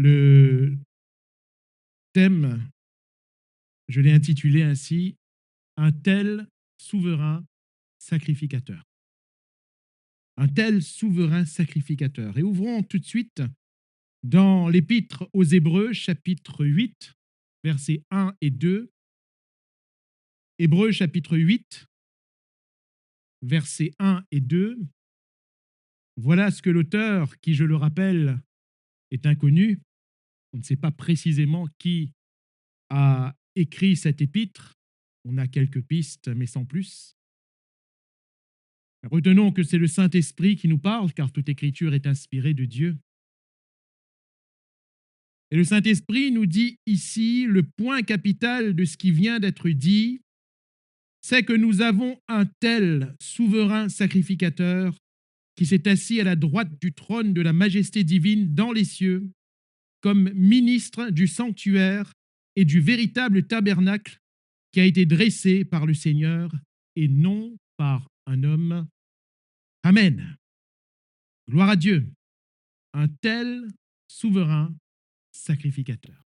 Le thème, je l'ai intitulé ainsi, un tel souverain sacrificateur. Un tel souverain sacrificateur. Et ouvrons tout de suite dans l'Épître aux Hébreux, chapitre 8, versets 1 et 2. Hébreux, chapitre 8, versets 1 et 2. Voilà ce que l'auteur, qui, je le rappelle, est inconnu, on ne sait pas précisément qui a écrit cet épître, on a quelques pistes, mais sans plus. Retenons que c'est le Saint-Esprit qui nous parle, car toute écriture est inspirée de Dieu. Et le Saint-Esprit nous dit ici le point capital de ce qui vient d'être dit, c'est que nous avons un tel souverain sacrificateur qui s'est assis à la droite du trône de la majesté divine dans les cieux, comme ministre du sanctuaire et du véritable tabernacle qui a été dressé par le Seigneur et non par un homme. Amen. Gloire à Dieu. Un tel souverain sacrificateur.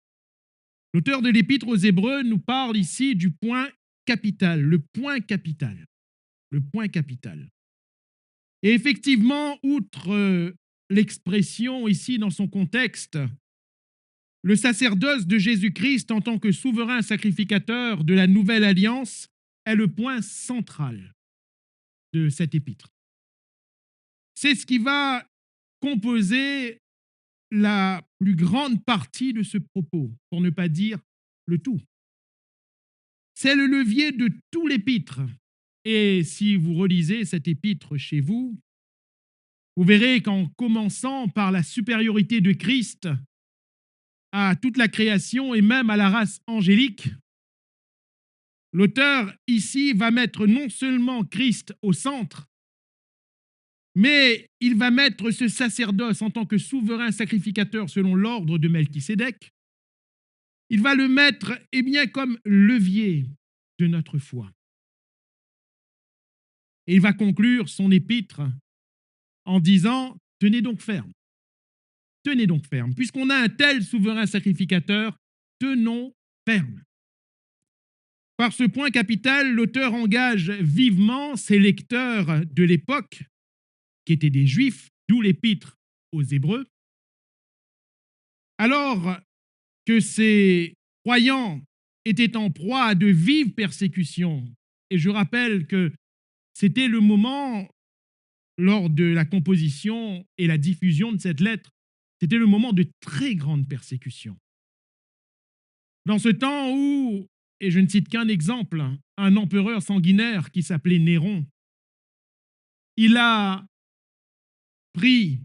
L'auteur de l'Épître aux Hébreux nous parle ici du point capital, le point capital, le point capital. Et effectivement, outre l'expression ici dans son contexte, le sacerdoce de Jésus-Christ en tant que souverain sacrificateur de la nouvelle alliance est le point central de cet épître. C'est ce qui va composer la plus grande partie de ce propos, pour ne pas dire le tout. C'est le levier de tout l'épître. Et si vous relisez cet épître chez vous, vous verrez qu'en commençant par la supériorité de Christ à toute la création et même à la race angélique, l'auteur ici va mettre non seulement Christ au centre, mais il va mettre ce sacerdoce en tant que souverain sacrificateur selon l'ordre de Melchisédek. Il va le mettre comme levier de notre foi. Et il va conclure son épître en disant « Tenez donc ferme, puisqu'on a un tel souverain sacrificateur, tenons ferme. » Par ce point capital, l'auteur engage vivement ses lecteurs de l'époque, qui étaient des Juifs, d'où l'épître aux Hébreux, alors que ces croyants étaient en proie à de vives persécutions. Et je rappelle que c'était le moment, lors de la composition et la diffusion de cette lettre, c'était le moment de très grandes persécutions. Dans ce temps où, et je ne cite qu'un exemple, un empereur sanguinaire qui s'appelait Néron, il a pris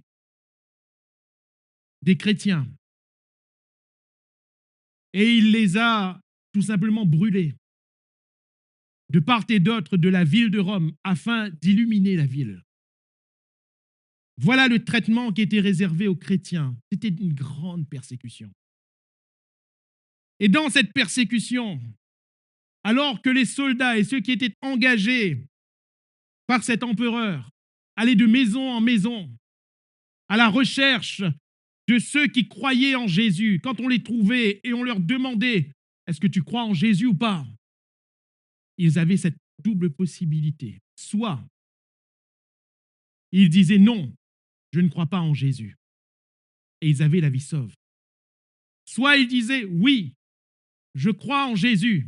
des chrétiens et il les a tout simplement brûlés de part et d'autre de la ville de Rome afin d'illuminer la ville. Voilà le traitement qui était réservé aux chrétiens. C'était une grande persécution. Et dans cette persécution, alors que les soldats et ceux qui étaient engagés par cet empereur allaient de maison en maison à la recherche de ceux qui croyaient en Jésus, quand on les trouvait et on leur demandait « Est-ce que tu crois en Jésus ou pas ?» Ils avaient cette double possibilité. Soit ils disaient « Non, je ne crois pas en Jésus » et ils avaient la vie sauve. Soit ils disaient « Oui, je crois en Jésus »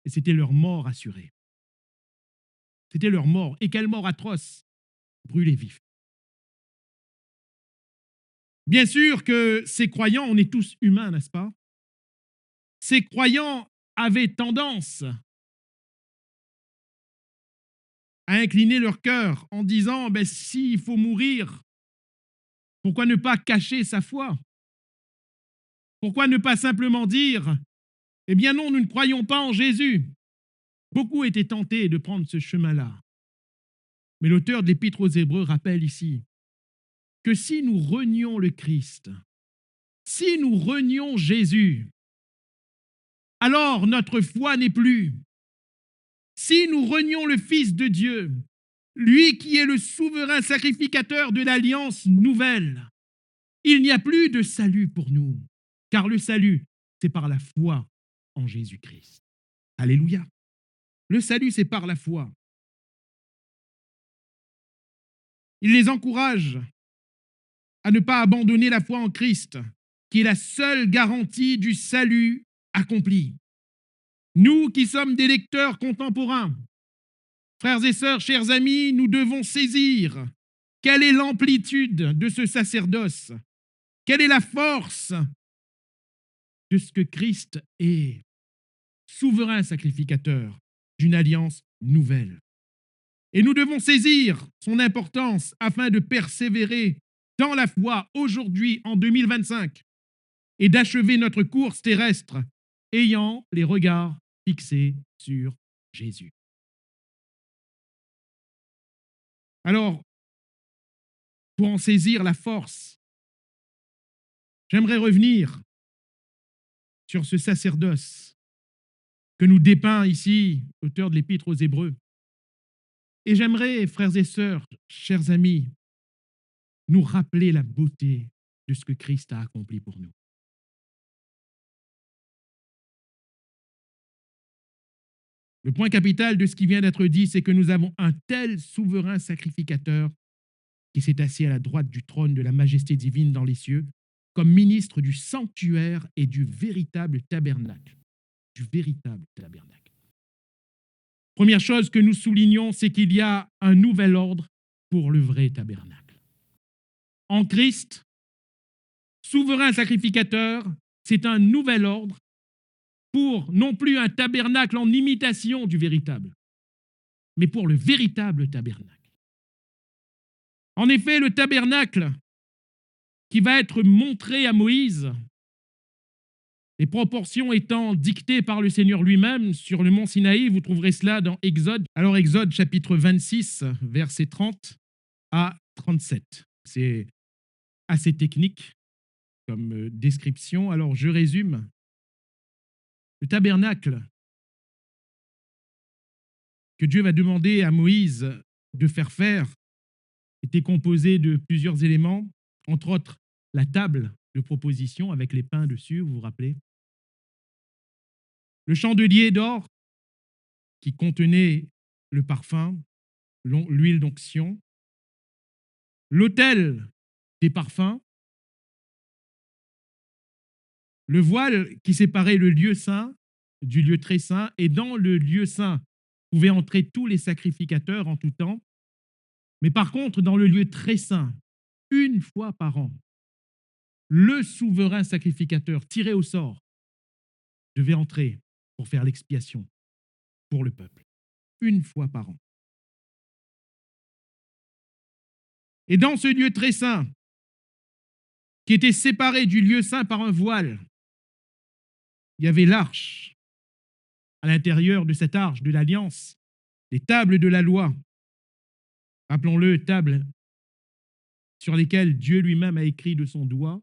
et c'était leur mort assurée. C'était leur mort. Et quelle mort atroce, brûlés vifs. Bien sûr que ces croyants, on est tous humains, n'est-ce pas? Ces croyants avaient tendance à incliner leur cœur en disant « s'il faut mourir, pourquoi ne pas cacher sa foi? Pourquoi ne pas simplement dire « non, nous ne croyons pas en Jésus ». Beaucoup étaient tentés de prendre ce chemin-là. Mais l'auteur de l'Épître aux Hébreux rappelle ici que si nous renions le Christ, si nous renions Jésus, alors notre foi n'est plus. Si nous renions le Fils de Dieu, lui qui est le souverain sacrificateur de l'alliance nouvelle, Il n'y a plus de salut pour nous, car le salut, c'est par la foi en Jésus-Christ. Alléluia. Le salut, c'est par la foi. Il les encourage à ne pas abandonner la foi en Christ, qui est la seule garantie du salut accompli. Nous qui sommes des lecteurs contemporains, frères et sœurs, chers amis, nous devons saisir quelle est l'amplitude de ce sacerdoce, quelle est la force de ce que Christ est, souverain sacrificateur d'une alliance nouvelle. Et nous devons saisir son importance afin de persévérer dans la foi aujourd'hui en 2025 et d'achever notre course terrestre ayant les regards fixés sur Jésus. Alors, pour en saisir la force, j'aimerais revenir sur ce sacerdoce que nous dépeint ici l'auteur de l'Épître aux Hébreux. Et j'aimerais, frères et sœurs, chers amis, nous rappeler la beauté de ce que Christ a accompli pour nous. Le point capital de ce qui vient d'être dit, c'est que nous avons un tel souverain sacrificateur qui s'est assis à la droite du trône de la majesté divine dans les cieux, comme ministre du sanctuaire et du véritable tabernacle. Du véritable tabernacle. Première chose que nous soulignons, c'est qu'il y a un nouvel ordre pour le vrai tabernacle. En Christ, souverain sacrificateur, c'est un nouvel ordre pour non plus un tabernacle en imitation du véritable, mais pour le véritable tabernacle. En effet, le tabernacle qui va être montré à Moïse, les proportions étant dictées par le Seigneur lui-même sur le mont Sinaï, vous trouverez cela dans Exode. Alors Exode chapitre 26, versets 30 à 37. C'est assez technique comme description. Alors je résume. Le tabernacle que Dieu va demander à Moïse de faire était composé de plusieurs éléments, entre autres la table de proposition avec les pains dessus, vous vous rappelez. Le chandelier d'or qui contenait le parfum, l'huile d'onction. L'autel des parfums. Le voile qui séparait le lieu saint du lieu très saint. Et dans le lieu saint pouvaient entrer tous les sacrificateurs en tout temps. Mais par contre, dans le lieu très saint, une fois par an, le souverain sacrificateur tiré au sort devait entrer pour faire l'expiation pour le peuple, une fois par an. Et dans ce lieu très saint, qui était séparé du lieu saint par un voile, il y avait l'arche. À l'intérieur de cette arche de l'Alliance, les tables de la loi, rappelons-le, tables sur lesquelles Dieu lui-même a écrit de son doigt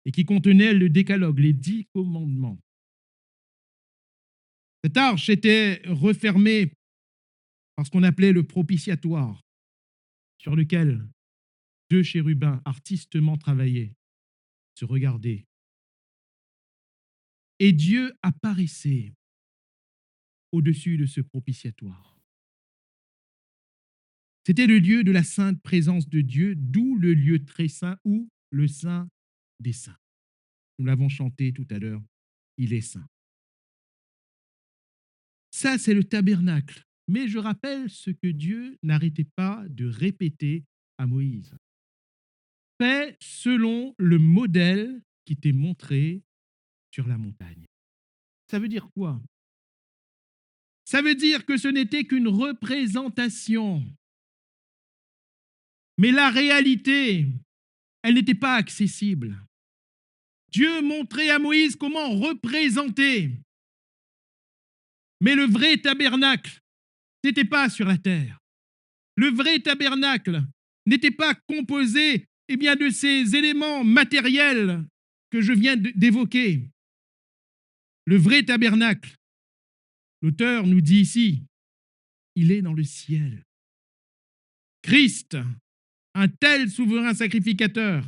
et qui contenaient le décalogue, les 10 commandements. Cette arche était refermée par ce qu'on appelait le propitiatoire, sur lequel 2 chérubins artistement travaillaient, se regardaient. Et Dieu apparaissait au-dessus de ce propitiatoire. C'était le lieu de la sainte présence de Dieu, d'où le lieu très saint ou le saint des saints. Nous l'avons chanté tout à l'heure, il est saint. Ça, c'est le tabernacle. Mais je rappelle ce que Dieu n'arrêtait pas de répéter à Moïse. Fait selon le modèle qui t'est montré sur la montagne. Ça veut dire quoi? Ça veut dire que ce n'était qu'une représentation. Mais la réalité, elle n'était pas accessible. Dieu montrait à Moïse comment représenter. Mais le vrai tabernacle n'était pas sur la terre. Le vrai tabernacle n'était pas composé de ces éléments matériels que je viens d'évoquer. Le vrai tabernacle, l'auteur nous dit ici, il est dans le ciel. Christ, un tel souverain sacrificateur,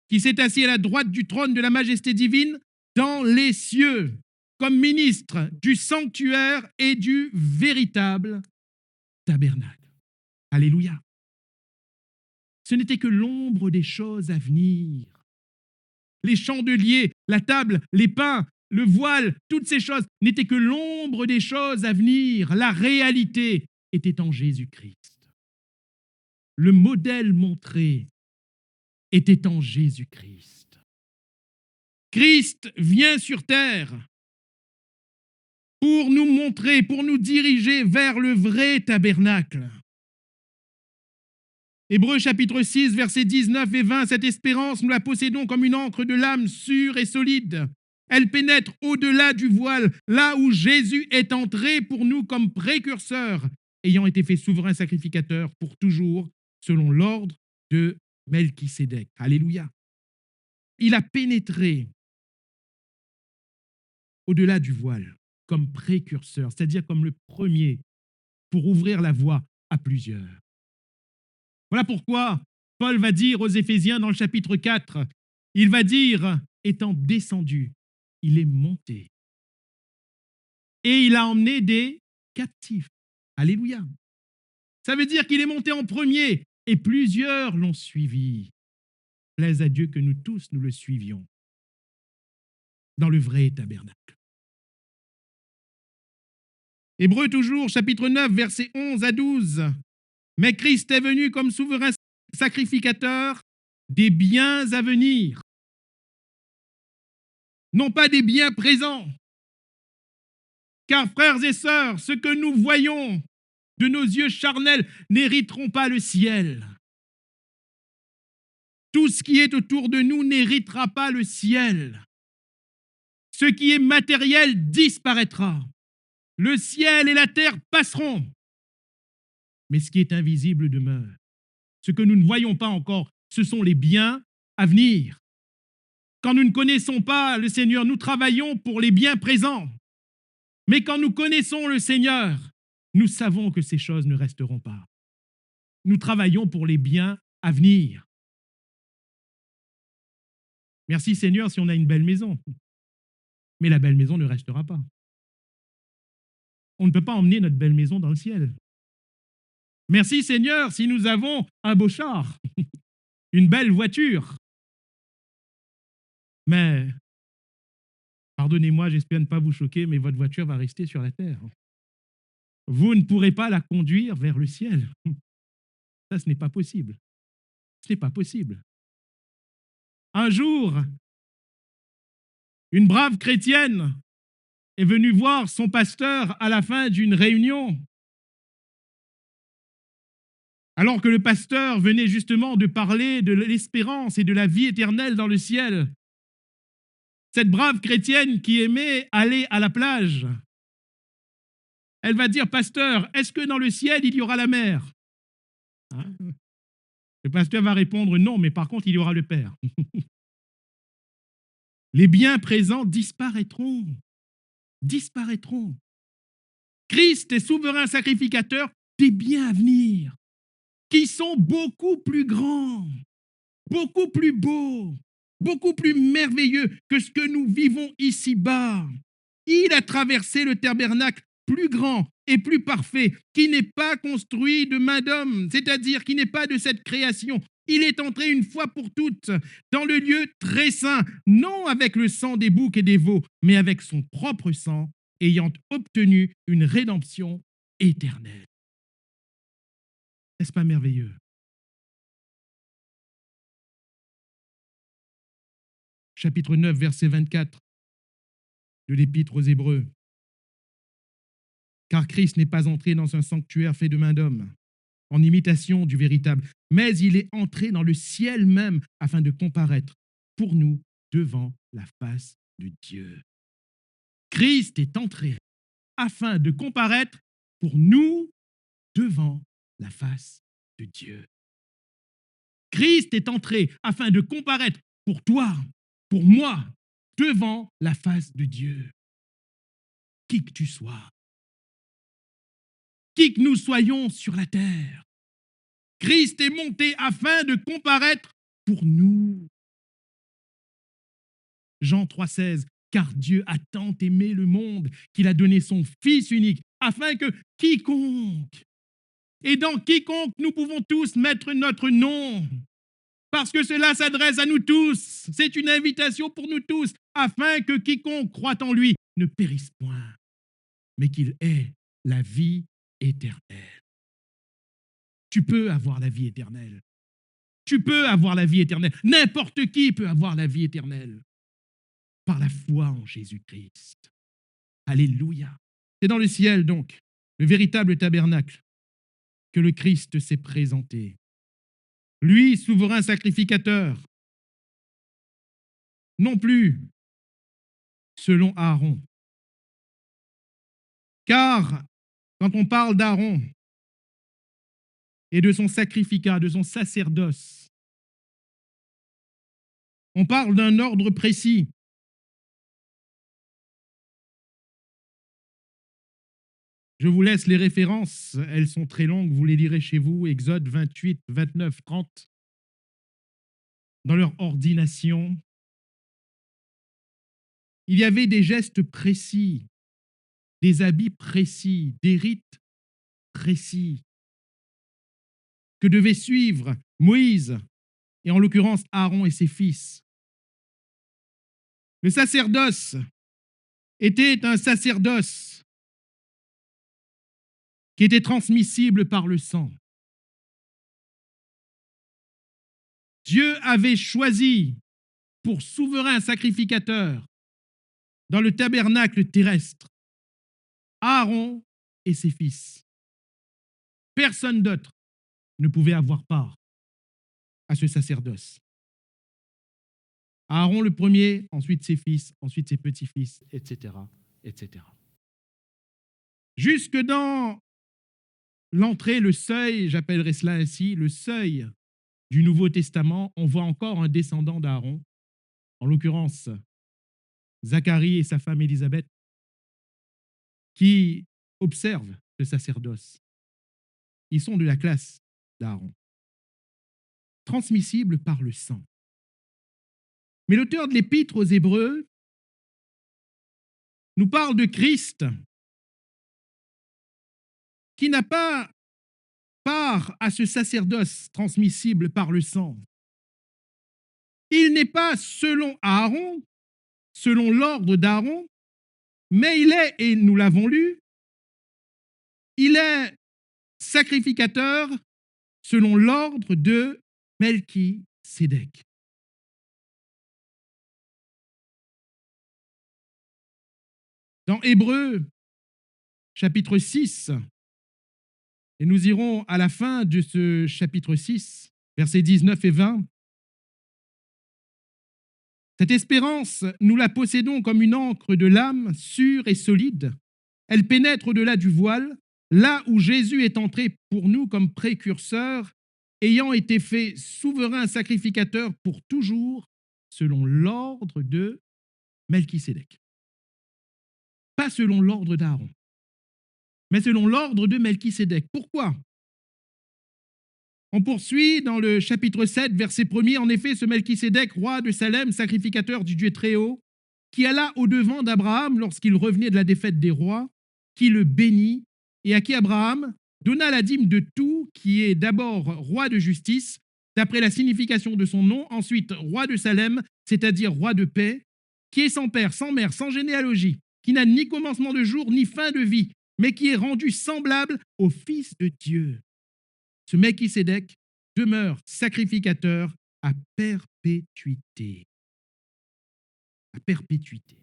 qui s'est assis à la droite du trône de la majesté divine dans les cieux, comme ministre du sanctuaire et du véritable tabernacle. Alléluia. Ce n'était que l'ombre des choses à venir. Les chandeliers, la table, les pains, le voile, toutes ces choses n'étaient que l'ombre des choses à venir. La réalité était en Jésus-Christ. Le modèle montré était en Jésus-Christ. Christ vient sur terre pour nous montrer, pour nous diriger vers le vrai tabernacle. Hébreux chapitre 6, versets 19 et 20, cette espérance, nous la possédons comme une encre de l'âme sûre et solide. Elle pénètre au-delà du voile, là où Jésus est entré pour nous comme précurseur, ayant été fait souverain sacrificateur pour toujours, selon l'ordre de Melchisédek. Alléluia. Il a pénétré au-delà du voile comme précurseur, c'est-à-dire comme le premier, pour ouvrir la voie à plusieurs. Voilà pourquoi Paul va dire aux Éphésiens dans le chapitre 4, il va dire, étant descendu, il est monté. Et il a emmené des captifs. Alléluia. Ça veut dire qu'il est monté en premier et plusieurs l'ont suivi. Plaise à Dieu que nous tous, nous le suivions dans le vrai tabernacle. Hébreux toujours, chapitre 9, versets 11 à 12. Mais Christ est venu comme souverain sacrificateur des biens à venir, non pas des biens présents. Car, frères et sœurs, ce que nous voyons de nos yeux charnels n'hériteront pas le ciel. Tout ce qui est autour de nous n'héritera pas le ciel. Ce qui est matériel disparaîtra. Le ciel et la terre passeront. Mais ce qui est invisible demeure. Ce que nous ne voyons pas encore, ce sont les biens à venir. Quand nous ne connaissons pas le Seigneur, nous travaillons pour les biens présents. Mais quand nous connaissons le Seigneur, nous savons que ces choses ne resteront pas. Nous travaillons pour les biens à venir. Merci Seigneur si on a une belle maison. Mais la belle maison ne restera pas. On ne peut pas emmener notre belle maison dans le ciel. Merci Seigneur si nous avons un beau char, une belle voiture. Mais, pardonnez-moi, j'espère ne pas vous choquer, mais votre voiture va rester sur la terre. Vous ne pourrez pas la conduire vers le ciel. Ça, ce n'est pas possible. Ce n'est pas possible. Un jour, une brave chrétienne est venue voir son pasteur à la fin d'une réunion. Alors que le pasteur venait justement de parler de l'espérance et de la vie éternelle dans le ciel, cette brave chrétienne qui aimait aller à la plage, elle va dire, pasteur, est-ce que dans le ciel, il y aura la mer? Le pasteur va répondre, non, mais par contre, il y aura le Père. Les biens présents disparaîtront. Disparaîtront. Christ est souverain sacrificateur des biens à venir, qui sont beaucoup plus grands, beaucoup plus beaux, beaucoup plus merveilleux que ce que nous vivons ici-bas. Il a traversé le tabernacle plus grand et plus parfait, qui n'est pas construit de main d'homme, c'est-à-dire qui n'est pas de cette création. Il est entré une fois pour toutes dans le lieu très saint, non avec le sang des boucs et des veaux, mais avec son propre sang, ayant obtenu une rédemption éternelle. N'est-ce pas merveilleux? Chapitre 9, verset 24 de l'Épître aux Hébreux. Car Christ n'est pas entré dans un sanctuaire fait de main d'homme, en imitation du véritable, mais il est entré dans le ciel même afin de comparaître pour nous devant la face de Dieu. Christ est entré afin de comparaître pour nous devant la face de Dieu. Christ est entré afin de comparaître pour toi, pour moi, devant la face de Dieu. Qui que tu sois, qui que nous soyons sur la terre, Christ est monté afin de comparaître pour nous. Jean 3,16, car Dieu a tant aimé le monde qu'il a donné son Fils unique, afin que quiconque, et dans quiconque nous pouvons tous mettre notre nom, parce que cela s'adresse à nous tous, c'est une invitation pour nous tous, afin que quiconque croit en lui ne périsse point, mais qu'il ait la vie éternelle. Tu peux avoir la vie éternelle. Tu peux avoir la vie éternelle. N'importe qui peut avoir la vie éternelle par la foi en Jésus-Christ. Alléluia. C'est dans le ciel, donc, le véritable tabernacle, que le Christ s'est présenté. Lui, souverain sacrificateur, non plus selon Aaron. Car quand on parle d'Aaron et de son sacrificat, de son sacerdoce, on parle d'un ordre précis. Je vous laisse les références, elles sont très longues, vous les lirez chez vous, Exode 28, 29, 30, dans leur ordination. Il y avait des gestes précis, des habits précis, des rites précis que devaient suivre Moïse, et en l'occurrence Aaron et ses fils. Le sacerdoce était un sacerdoce qui était transmissible par le sang. Dieu avait choisi pour souverain sacrificateur dans le tabernacle terrestre Aaron et ses fils. Personne d'autre ne pouvait avoir part à ce sacerdoce. Aaron le premier, ensuite ses fils, ensuite ses petits-fils, etc., etc. Jusque dans l'entrée, le seuil, j'appellerais cela ainsi, le seuil du Nouveau Testament, on voit encore un descendant d'Aaron, en l'occurrence Zacharie et sa femme Élisabeth, qui observent ce sacerdoce. Ils sont de la classe d'Aaron, transmissible par le sang. Mais l'auteur de l'Épître aux Hébreux nous parle de Christ qui n'a pas part à ce sacerdoce transmissible par le sang. Il n'est pas selon Aaron, selon l'ordre d'Aaron, mais il est, et nous l'avons lu, il est sacrificateur selon l'ordre de Melchisédek. Dans Hébreux, chapitre 6, et nous irons à la fin de ce chapitre 6, versets 19 et 20, cette espérance, nous la possédons comme une ancre de l'âme sûre et solide. Elle pénètre au-delà du voile, là où Jésus est entré pour nous comme précurseur, ayant été fait souverain sacrificateur pour toujours, selon l'ordre de Melchisédek. Pas selon l'ordre d'Aaron, mais selon l'ordre de Melchisédek. Pourquoi ? On poursuit dans le chapitre 7, verset 1er. En effet, ce Melchisédek, roi de Salem, sacrificateur du Dieu Très-Haut, qui alla au-devant d'Abraham lorsqu'il revenait de la défaite des rois, qui le bénit, et à qui Abraham donna la dîme de tout, qui est d'abord roi de justice, d'après la signification de son nom, ensuite roi de Salem, c'est-à-dire roi de paix, qui est sans père, sans mère, sans généalogie, qui n'a ni commencement de jour, ni fin de vie, mais qui est rendu semblable au Fils de Dieu. Ce Melchisédek demeure sacrificateur à perpétuité. À perpétuité.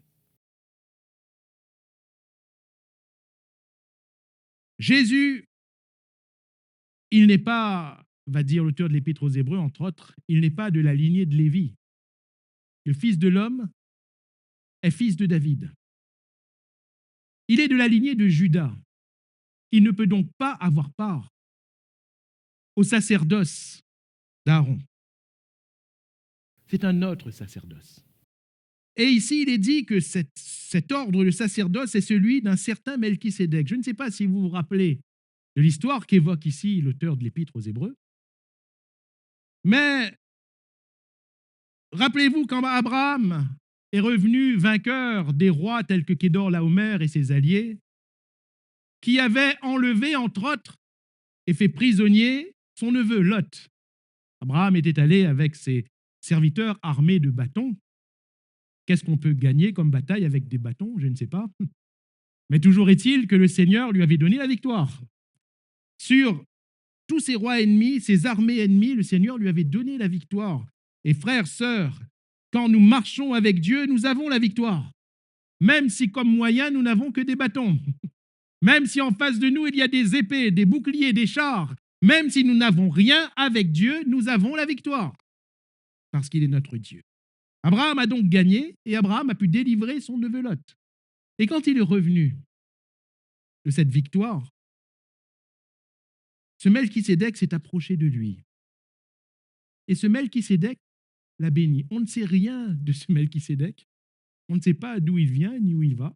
Jésus, il n'est pas, va dire l'auteur de l'Épître aux Hébreux, entre autres, il n'est pas de la lignée de Lévi. Le Fils de l'homme est fils de David. Il est de la lignée de Juda. Il ne peut donc pas avoir part au sacerdoce d'Aaron. C'est un autre sacerdoce. Et ici, il est dit que cet ordre de sacerdoce est celui d'un certain Melchisédek. Je ne sais pas si vous vous rappelez de l'histoire qu'évoque ici l'auteur de l'Épître aux Hébreux, mais rappelez-vous quand Abraham est revenu vainqueur des rois tels que Kédor-Laomer et ses alliés, qui avaient enlevé, entre autres, et fait prisonnier son neveu Lot. Abraham était allé avec ses serviteurs armés de bâtons. Qu'est-ce qu'on peut gagner comme bataille avec des bâtons? Je ne sais pas. Mais toujours est-il que le Seigneur lui avait donné la victoire. Sur tous ses rois ennemis, ses armées ennemies, le Seigneur lui avait donné la victoire. Et frères, sœurs, quand nous marchons avec Dieu, nous avons la victoire. Même si comme moyen, nous n'avons que des bâtons. Même si en face de nous, il y a des épées, des boucliers, des chars. Même si nous n'avons rien avec Dieu, nous avons la victoire. Parce qu'il est notre Dieu. Abraham a donc gagné et Abraham a pu délivrer son neveu Lot. Et quand il est revenu de cette victoire, ce Melchisédek s'est approché de lui. Et ce Melchisédek l'a béni. On ne sait rien de ce Melchisédek. On ne sait pas d'où il vient ni où il va.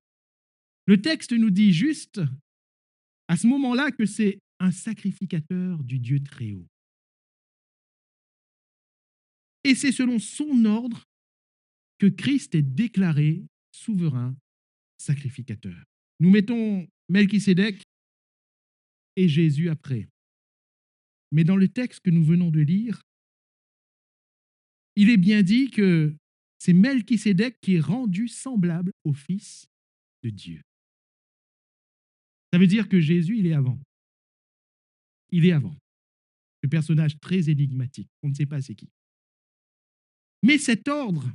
Le texte nous dit juste, à ce moment-là, que c'est un sacrificateur du Dieu très haut. Et c'est selon son ordre que Christ est déclaré souverain sacrificateur. Nous mettons Melchisédek et Jésus après. Mais dans le texte que nous venons de lire, il est bien dit que c'est Melchisédek qui est rendu semblable au Fils de Dieu. Ça veut dire que Jésus, il est avant. Il est avant. Le personnage très énigmatique. On ne sait pas c'est qui. Mais cet ordre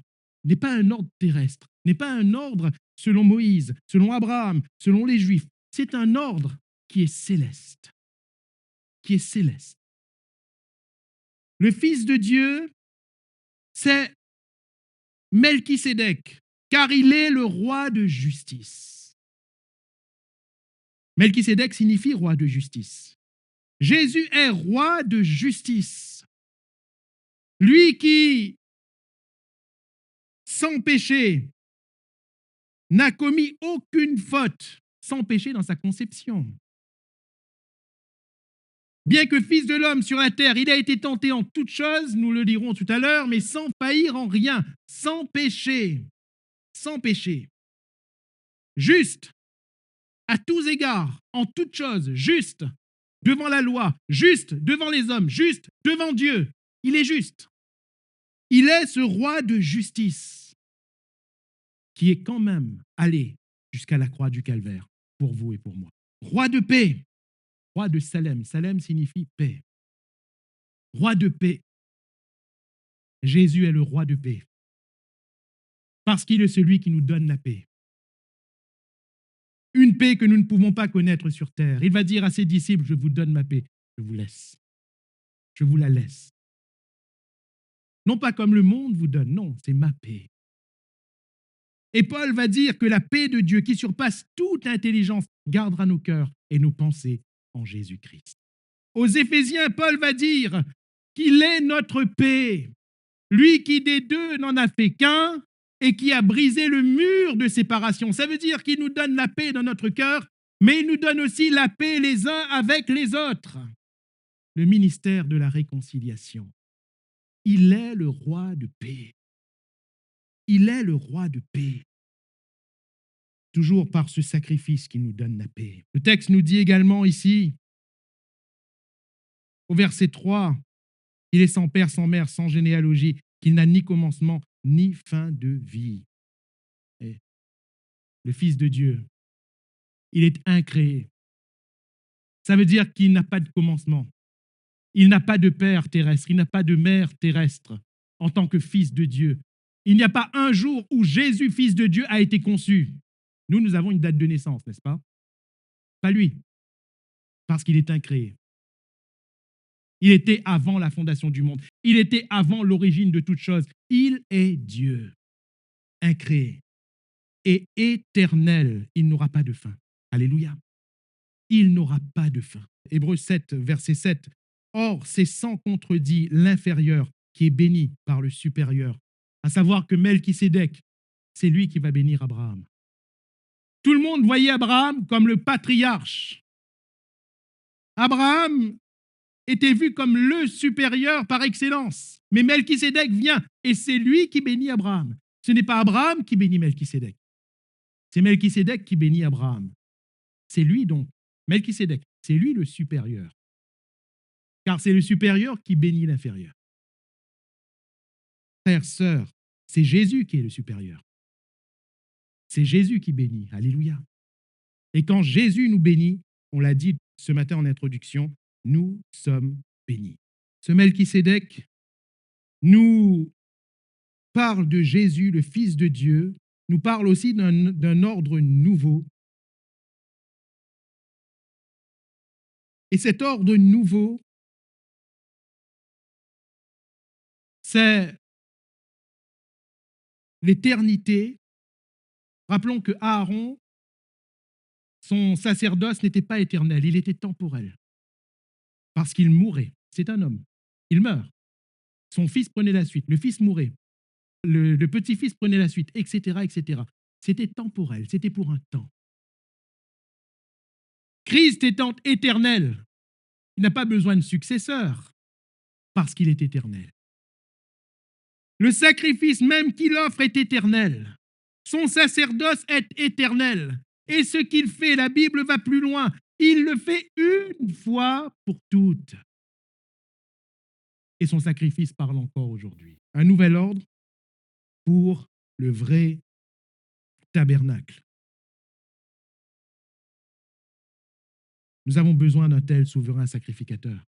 n'est pas un ordre terrestre, n'est pas un ordre selon Moïse, selon Abraham, selon les Juifs. C'est un ordre qui est céleste. Qui est céleste. Le Fils de Dieu, c'est Melchisédek, car il est le roi de justice. Melchisédek signifie roi de justice. Jésus est roi de justice. Lui qui, sans péché, n'a commis aucune faute, sans péché dans sa conception. Bien que fils de l'homme sur la terre, il a été tenté en toutes choses, nous le dirons tout à l'heure, mais sans faillir en rien, sans péché, sans péché. Juste, à tous égards, en toutes choses, juste, devant la loi, juste, devant les hommes, juste, devant Dieu. Il est juste. Il est ce roi de justice qui est quand même allé jusqu'à la croix du calvaire pour vous et pour moi. Roi de paix, roi de Salem. Salem signifie paix. Roi de paix. Jésus est le roi de paix. Parce qu'il est celui qui nous donne la paix. Une paix que nous ne pouvons pas connaître sur terre. Il va dire à ses disciples, je vous donne ma paix, je vous laisse. Je vous la laisse. Non pas comme le monde vous donne, non, c'est ma paix. Et Paul va dire que la paix de Dieu qui surpasse toute intelligence gardera nos cœurs et nos pensées en Jésus-Christ. Aux Éphésiens, Paul va dire qu'il est notre paix, lui qui des deux n'en a fait qu'un et qui a brisé le mur de séparation. Ça veut dire qu'il nous donne la paix dans notre cœur, mais il nous donne aussi la paix les uns avec les autres. Le ministère de la réconciliation. Il est le roi de paix. Il est le roi de paix. Toujours par ce sacrifice qui nous donne la paix. Le texte nous dit également ici, au verset 3, il est sans père, sans mère, sans généalogie, qu'il n'a ni commencement, ni fin de vie. Et le Fils de Dieu, il est incréé. Ça veut dire qu'il n'a pas de commencement. Il n'a pas de père terrestre, il n'a pas de mère terrestre en tant que Fils de Dieu. Il n'y a pas un jour où Jésus, Fils de Dieu, a été conçu. Nous avons une date de naissance, n'est-ce pas? Pas lui, parce qu'il est incréé. Il était avant la fondation du monde. Il était avant l'origine de toute chose. Il est Dieu, incréé et éternel. Il n'aura pas de fin. Alléluia. Il n'aura pas de fin. Hébreux 7, verset 7. Or, c'est sans contredit l'inférieur qui est béni par le supérieur, à savoir que Melchisédek, c'est lui qui va bénir Abraham. Tout le monde voyait Abraham comme le patriarche. Abraham était vu comme le supérieur par excellence. Mais Melchisédek vient et c'est lui qui bénit Abraham. Ce n'est pas Abraham qui bénit Melchisédek. C'est Melchisédek qui bénit Abraham. C'est lui donc, Melchisédek, c'est lui le supérieur. Car c'est le supérieur qui bénit l'inférieur. Frères, sœurs, c'est Jésus qui est le supérieur. C'est Jésus qui bénit. Alléluia. Et quand Jésus nous bénit, on l'a dit ce matin en introduction, nous sommes bénis. Ce Melchisédek nous parle de Jésus, le Fils de Dieu, nous parle aussi d'un ordre nouveau. Et cet ordre nouveau, c'est l'éternité. Rappelons que Aaron, son sacerdoce n'était pas éternel, il était temporel. Parce qu'il mourait. C'est un homme. Il meurt. Son fils prenait la suite. Le fils mourait. Le petit-fils prenait la suite, etc., etc. C'était temporel, c'était pour un temps. Christ étant éternel, il n'a pas besoin de successeur parce qu'il est éternel. Le sacrifice même qu'il offre est éternel. Son sacerdoce est éternel. Et ce qu'il fait, la Bible va plus loin. Il le fait une fois pour toutes. Et son sacrifice parle encore aujourd'hui. Un nouvel ordre pour le vrai tabernacle. Nous avons besoin d'un tel souverain sacrificateur.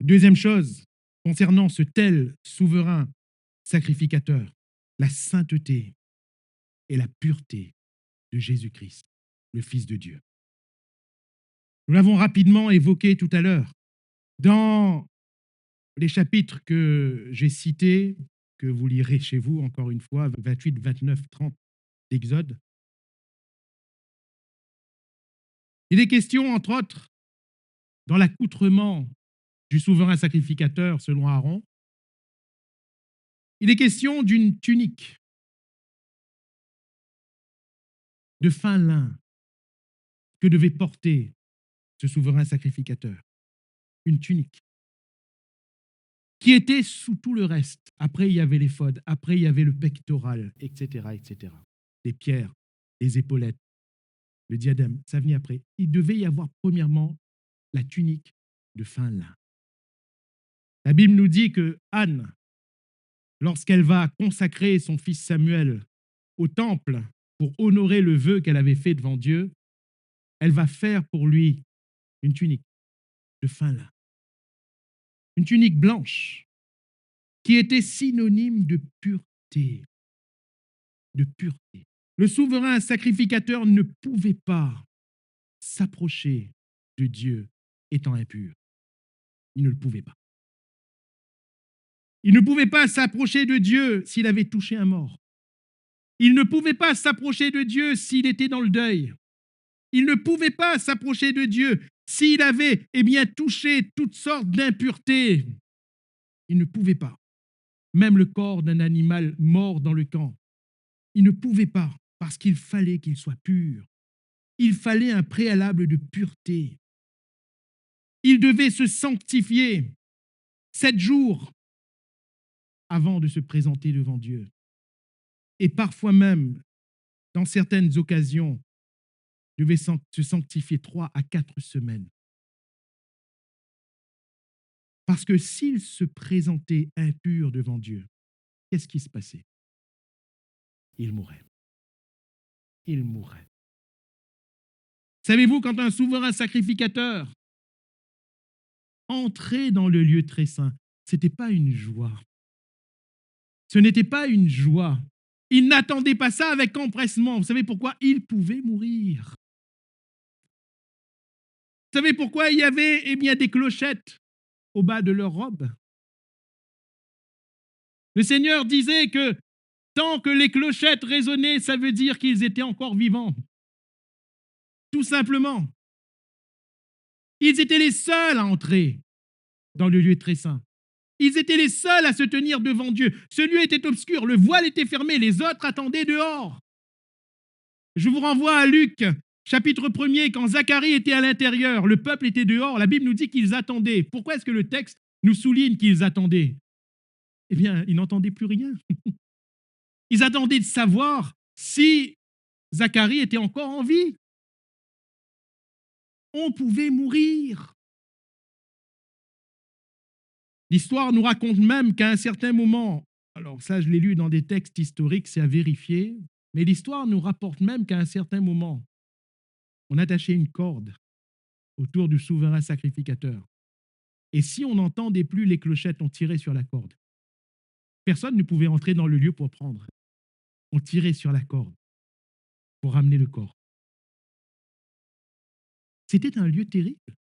Deuxième chose, concernant ce tel souverain sacrificateur, la sainteté et la pureté de Jésus-Christ, le Fils de Dieu. Nous l'avons rapidement évoqué tout à l'heure. Dans les chapitres que j'ai cités, que vous lirez chez vous, encore une fois, 28, 29, 30 d'Exode, il est question, entre autres, dans l'accoutrement du souverain sacrificateur selon Aaron, il est question d'une tunique de fin lin que devait porter ce souverain sacrificateur. Une tunique qui était sous tout le reste. Après, il y avait l'éphod, après, il y avait le pectoral, etc., etc. Les pierres, les épaulettes, le diadème, ça venait après. Il devait y avoir premièrement la tunique de fin lin. La Bible nous dit que Anne, lorsqu'elle va consacrer son fils Samuel au temple pour honorer le vœu qu'elle avait fait devant Dieu, elle va faire pour lui une tunique de fin lin. Une tunique blanche qui était synonyme de pureté. De pureté. Le souverain sacrificateur ne pouvait pas s'approcher de Dieu étant impur. Il ne le pouvait pas. Il ne pouvait pas s'approcher de Dieu s'il avait touché un mort. Il ne pouvait pas s'approcher de Dieu s'il était dans le deuil. Il ne pouvait pas s'approcher de Dieu s'il avait touché toutes sortes d'impuretés. Il ne pouvait pas. Même le corps d'un animal mort dans le camp, il ne pouvait pas parce qu'il fallait qu'il soit pur. Il fallait un préalable de pureté. Il devait se sanctifier 7 jours avant de se présenter devant Dieu. Et parfois même, dans certaines occasions, devait se sanctifier 3 à 4 semaines. Parce que s'il se présentait impur devant Dieu, qu'est-ce qui se passait? Il mourrait. Il mourrait. Savez-vous, quand un souverain sacrificateur entrait dans le lieu très saint, ce n'était pas une joie. Ce n'était pas une joie. Il n'attendait pas ça avec empressement. Vous savez pourquoi? Il pouvait mourir. Vous savez pourquoi il y avait des clochettes au bas de leur robe? Le Seigneur disait que tant que les clochettes résonnaient, ça veut dire qu'ils étaient encore vivants. Tout simplement. Ils étaient les seuls à entrer dans le lieu très saint. Ils étaient les seuls à se tenir devant Dieu. Ce lieu était obscur, le voile était fermé, les autres attendaient dehors. Je vous renvoie à Luc, chapitre 1er, quand Zacharie était à l'intérieur, le peuple était dehors, la Bible nous dit qu'ils attendaient. Pourquoi est-ce que le texte nous souligne qu'ils attendaient? eh bien, ils n'entendaient plus rien. Ils attendaient de savoir si Zacharie était encore en vie. On pouvait mourir. L'histoire nous raconte même qu'à un certain moment, alors ça je l'ai lu dans des textes historiques, c'est à vérifier, mais l'histoire nous rapporte même qu'à un certain moment, on attachait une corde autour du souverain sacrificateur. Et si on n'entendait plus les clochettes, on tirait sur la corde. Personne ne pouvait entrer dans le lieu pour prendre. On tirait sur la corde pour ramener le corps. C'était un lieu terrible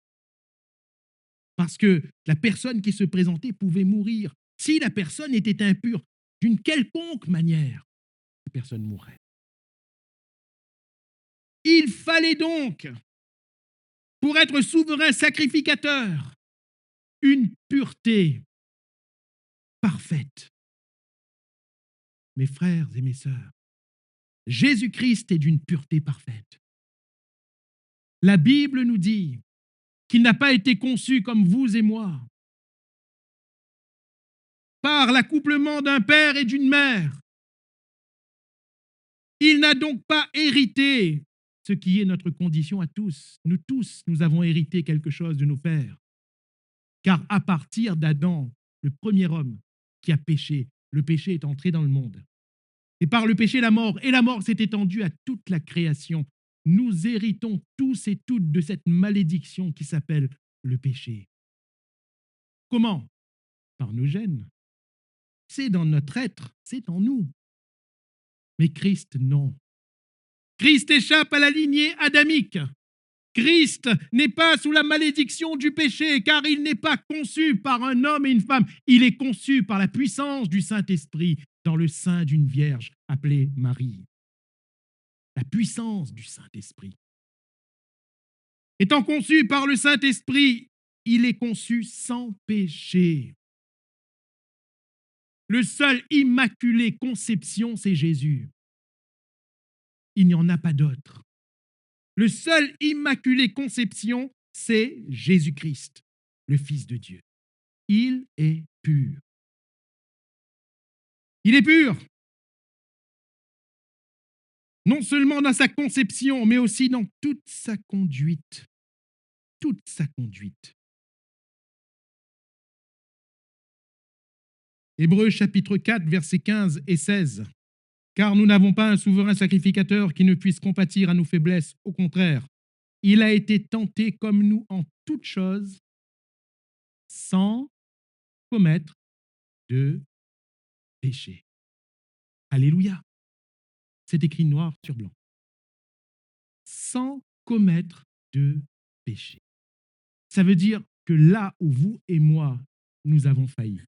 parce que la personne qui se présentait pouvait mourir. Si la personne était impure d'une quelconque manière, la personne mourrait. Il fallait donc, pour être souverain sacrificateur, une pureté parfaite. Mes frères et mes sœurs, Jésus-Christ est d'une pureté parfaite. La Bible nous dit qu'il n'a pas été conçu comme vous et moi, par l'accouplement d'un père et d'une mère. Il n'a donc pas hérité ce qui est notre condition à tous. Nous avons hérité quelque chose de nos pères. Car à partir d'Adam, le premier homme qui a péché, le péché est entré dans le monde. Et par le péché, la mort. Et la mort s'est étendue à toute la création. Nous héritons tous et toutes de cette malédiction qui s'appelle le péché. Comment? Par nos gènes. C'est dans notre être, c'est en nous. Mais Christ, non. Christ échappe à la lignée adamique. Christ n'est pas sous la malédiction du péché, car il n'est pas conçu par un homme et une femme. Il est conçu par la puissance du Saint-Esprit dans le sein d'une vierge appelée Marie. La puissance du Saint-Esprit. Étant conçu par le Saint-Esprit, il est conçu sans péché. Le seul immaculé conception, c'est Jésus. Il n'y en a pas d'autre. Le seul immaculé conception, c'est Jésus-Christ, le Fils de Dieu. Il est pur. Il est pur. Non seulement dans sa conception, mais aussi dans toute sa conduite. Toute sa conduite. Hébreux chapitre 4, versets 15 et 16. Car nous n'avons pas un souverain sacrificateur qui ne puisse compatir à nos faiblesses. Au contraire, il a été tenté comme nous en toutes choses, sans commettre de péché. Alléluia. C'est écrit noir sur blanc. Sans commettre de péché. Ça veut dire que là où vous et moi, nous avons failli.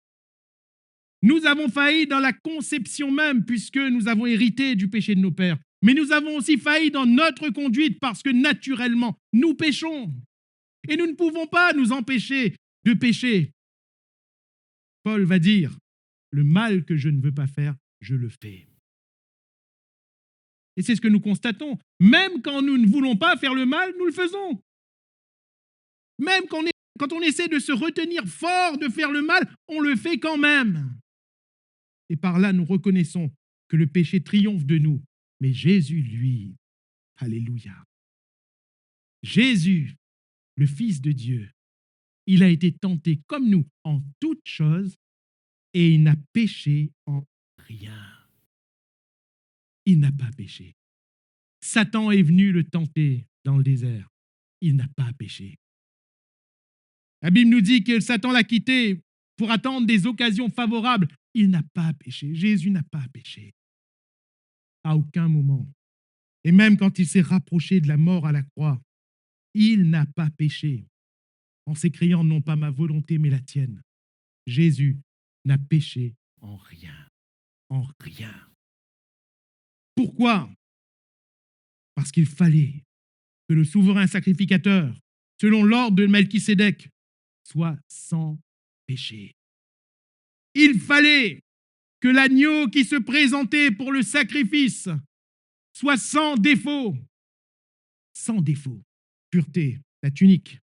Nous avons failli dans la conception même, puisque nous avons hérité du péché de nos pères. Mais nous avons aussi failli dans notre conduite, parce que naturellement, nous péchons. Et nous ne pouvons pas nous empêcher de pécher. Paul va dire, le mal que je ne veux pas faire, je le fais. Et c'est ce que nous constatons. Même quand nous ne voulons pas faire le mal, nous le faisons. Même quand on essaie de se retenir fort de faire le mal, on le fait quand même. Et par là, nous reconnaissons que le péché triomphe de nous. Mais Jésus, lui, alléluia. Jésus, le Fils de Dieu, il a été tenté comme nous en toutes choses et il n'a péché en rien. Il n'a pas péché. Satan est venu le tenter dans le désert. Il n'a pas péché. La Bible nous dit que Satan l'a quitté pour attendre des occasions favorables. Il n'a pas péché. Jésus n'a pas péché. À aucun moment. Et même quand il s'est rapproché de la mort à la croix, il n'a pas péché. En s'écriant, non pas ma volonté, mais la tienne. Jésus n'a péché en rien. En rien. Pourquoi? Parce qu'il fallait que le souverain sacrificateur, selon l'ordre de Melchisédek, soit sans péché. Il fallait que l'agneau qui se présentait pour le sacrifice soit sans défaut. Sans défaut. Pureté, la tunique.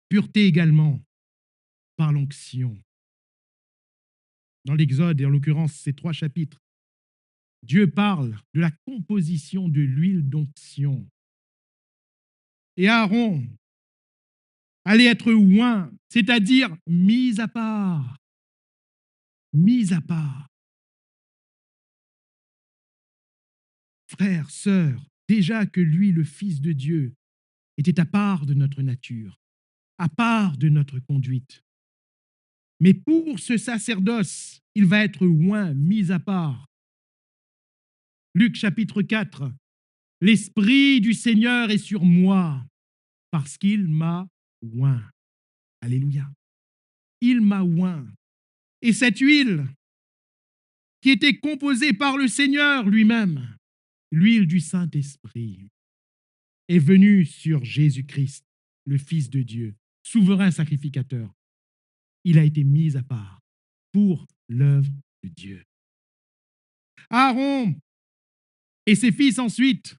Pureté également par l'onction. dans l'Exode, et en l'occurrence ces 3 chapitres, Dieu parle de la composition de l'huile d'onction. Et Aaron allait être oint, c'est-à-dire mis à part. Mis à part. Frères, sœurs, déjà que lui, le Fils de Dieu, était à part de notre nature, à part de notre conduite. Mais pour ce sacerdoce, il va être oint, mis à part. Luc chapitre 4, « L'Esprit du Seigneur est sur moi, parce qu'il m'a oint. » Alléluia. Il m'a oint. Et cette huile, qui était composée par le Seigneur lui-même, l'huile du Saint-Esprit, est venue sur Jésus-Christ, le Fils de Dieu, souverain sacrificateur. Il a été mis à part pour l'œuvre de Dieu. Aaron et ses fils ensuite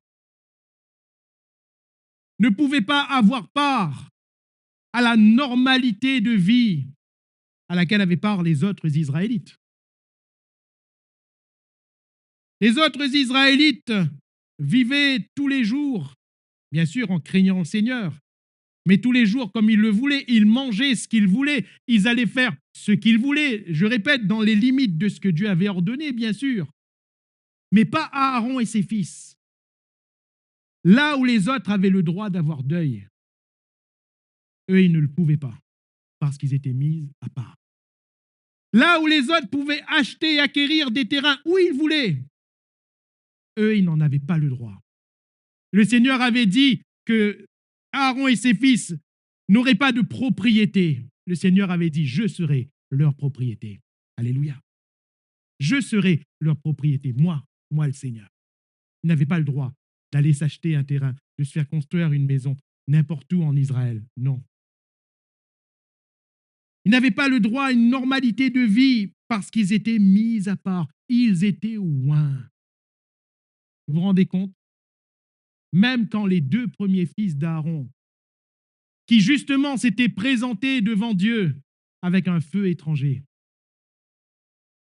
ne pouvaient pas avoir part à la normalité de vie à laquelle avaient part les autres Israélites. Les autres Israélites vivaient tous les jours, bien sûr en craignant le Seigneur, mais tous les jours comme ils le voulaient, ils mangeaient ce qu'ils voulaient, ils allaient faire ce qu'ils voulaient, je répète, dans les limites de ce que Dieu avait ordonné, bien sûr, mais pas Aaron et ses fils. Là où les autres avaient le droit d'avoir deuil, eux, ils ne le pouvaient pas, parce qu'ils étaient mis à part. Là où les autres pouvaient acheter et acquérir des terrains où ils voulaient, eux, ils n'en avaient pas le droit. Le Seigneur avait dit que Aaron et ses fils n'auraient pas de propriété. Le Seigneur avait dit, je serai leur propriété. Alléluia. Je serai leur propriété, moi le Seigneur. Ils n'avaient pas le droit d'aller s'acheter un terrain, de se faire construire une maison n'importe où en Israël. Non. Ils n'avaient pas le droit à une normalité de vie parce qu'ils étaient mis à part. Ils étaient oints. Vous vous rendez compte? Même quand les 2 premiers fils d'Aaron, qui justement s'étaient présentés devant Dieu avec un feu étranger,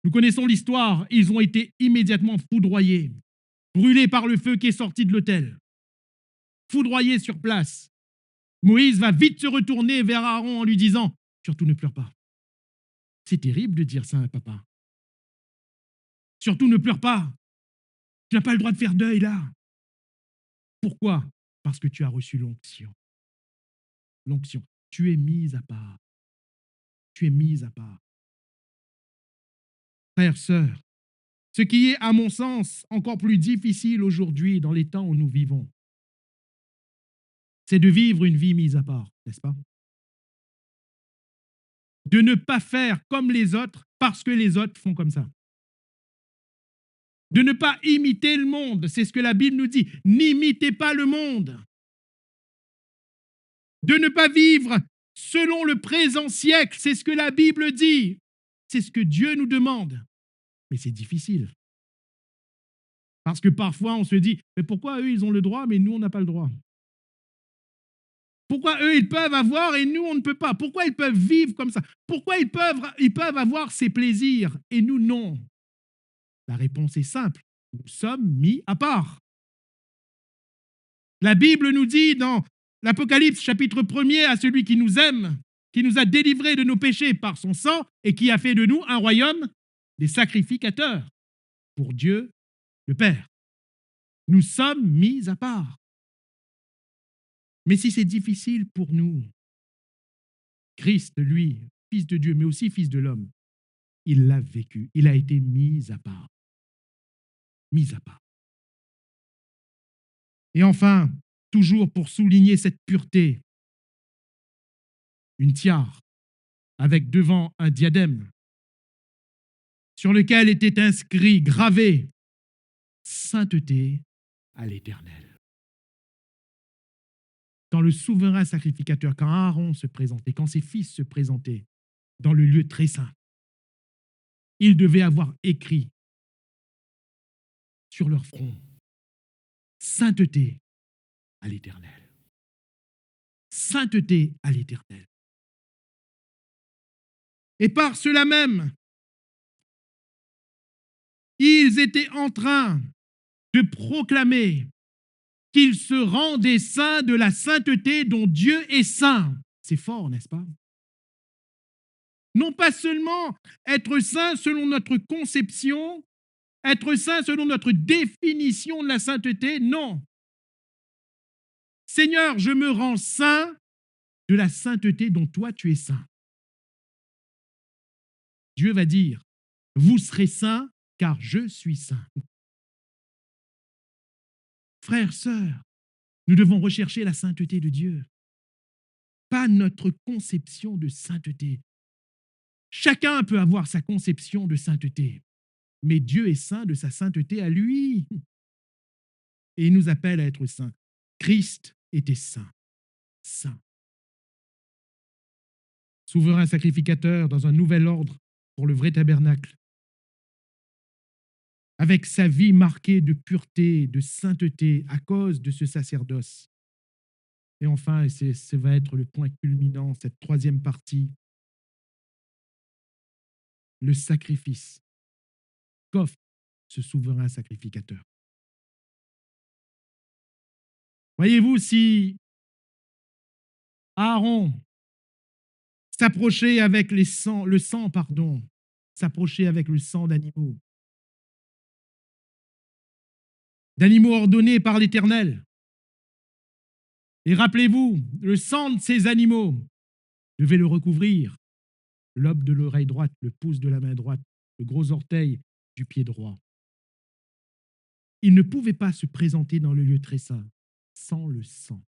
nous connaissons l'histoire, ils ont été immédiatement foudroyés, brûlés par le feu qui est sorti de l'autel, foudroyés sur place. Moïse va vite se retourner vers Aaron en lui disant « Surtout ne pleure pas ». C'est terrible de dire ça à un papa. Surtout ne pleure pas. Tu n'as pas le droit de faire deuil là. Pourquoi? Parce que tu as reçu l'onction. L'onction. Tu es mis à part. Tu es mis à part. Frères, sœurs, ce qui est, à mon sens, encore plus difficile aujourd'hui dans les temps où nous vivons, c'est de vivre une vie mise à part, n'est-ce pas? De ne pas faire comme les autres parce que les autres font comme ça. De ne pas imiter le monde, c'est ce que la Bible nous dit. N'imitez pas le monde. De ne pas vivre selon le présent siècle, c'est ce que la Bible dit. C'est ce que Dieu nous demande. Mais c'est difficile. Parce que parfois, on se dit, mais pourquoi eux, ils ont le droit, mais nous, on n'a pas le droit? Pourquoi eux, ils peuvent avoir et nous, on ne peut pas? Pourquoi ils peuvent vivre comme ça? Pourquoi ils peuvent avoir ces plaisirs et nous, non? La réponse est simple. Nous sommes mis à part. La Bible nous dit dans l'Apocalypse chapitre 1er à celui qui nous aime, qui nous a délivrés de nos péchés par son sang et qui a fait de nous un royaume des sacrificateurs pour Dieu le Père. Nous sommes mis à part. Mais si c'est difficile pour nous, Christ, lui, Fils de Dieu, mais aussi Fils de l'homme, il l'a vécu. Il a été mis à part. Mis à part. Et enfin, toujours pour souligner cette pureté, une tiare avec devant un diadème sur lequel était inscrit, gravé, sainteté à l'Éternel. Quand le souverain sacrificateur, quand Aaron se présentait, quand ses fils se présentaient dans le lieu très saint, ils devaient avoir écrit sur leur front sainteté à l'Éternel. Sainteté à l'Éternel. Et par cela même, Ils étaient en train de proclamer qu'ils se rendaient saints de la sainteté dont Dieu est saint. C'est fort, n'est-ce pas? Non pas seulement être saint selon notre conception, être saint selon notre définition de la sainteté, non. Seigneur, je me rends saint de la sainteté dont toi tu es saint. Dieu va dire, vous serez saints car je suis saint. Frères, sœurs, nous devons rechercher la sainteté de Dieu, pas notre conception de sainteté. Chacun peut avoir sa conception de sainteté, mais Dieu est saint de sa sainteté à lui. Et il nous appelle à être saints. Christ était saint, saint. Souverain sacrificateur dans un nouvel ordre pour le vrai tabernacle, avec sa vie marquée de pureté, de sainteté à cause de ce sacerdoce. Et enfin, et ce va être le point culminant, cette troisième partie, le sacrifice qu'offre ce souverain sacrificateur. Voyez-vous, si Aaron s'approchait avec le sang, s'approchait avec le sang d'animaux ordonnés par l'Éternel. Et rappelez-vous, le sang de ces animaux devait le recouvrir, l'aube de l'oreille droite, le pouce de la main droite, le gros orteil du pied droit. Il ne pouvait pas se présenter dans le lieu très saint sans le sang.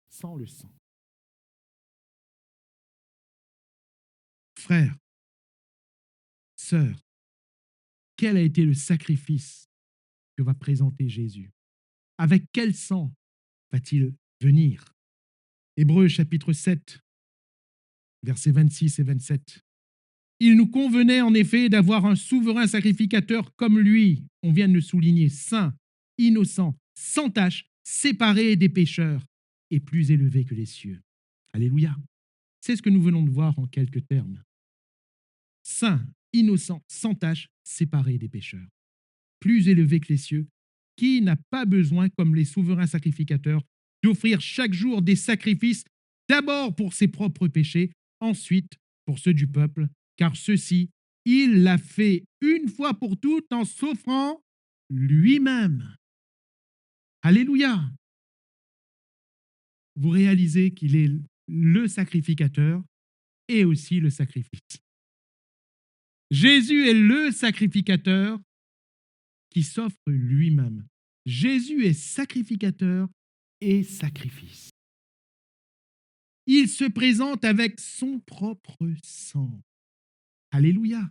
Sans le sang. Frères, sœurs, quel a été le sacrifice que va présenter Jésus? Avec quel sang va-t-il venir? Hébreux chapitre 7, versets 26 et 27. Il nous convenait en effet d'avoir un souverain sacrificateur comme lui, on vient de le souligner, saint, innocent, sans tache, séparé des pécheurs et plus élevé que les cieux. Alléluia. C'est ce que nous venons de voir en quelques termes. Saint, innocent, sans tache, séparé des pécheurs, plus élevé que les cieux, qui n'a pas besoin, comme les souverains sacrificateurs, d'offrir chaque jour des sacrifices, d'abord pour ses propres péchés, ensuite pour ceux du peuple, car ceci, il l'a fait une fois pour toutes en s'offrant lui-même. Alléluia. Vous réalisez qu'il est le sacrificateur et aussi le sacrifice. Jésus est le sacrificateur qui s'offre lui-même. Jésus est sacrificateur et sacrifice. Il se présente avec son propre sang. Alléluia.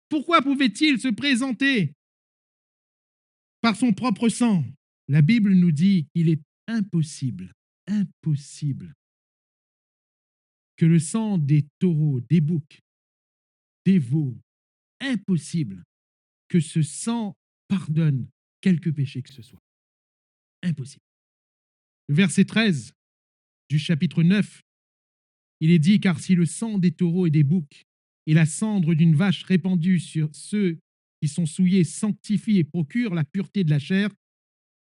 Pourquoi pouvait-il se présenter par son propre sang? La Bible nous dit qu'il est impossible que le sang des taureaux, des boucs, des veaux, impossible que ce sang pardonne quelque péché que ce soit. Impossible. Le verset 13 du chapitre 9, il est dit, car si le sang des taureaux et des boucs et la cendre d'une vache répandue sur ceux qui sont souillés sanctifie et procure la pureté de la chair,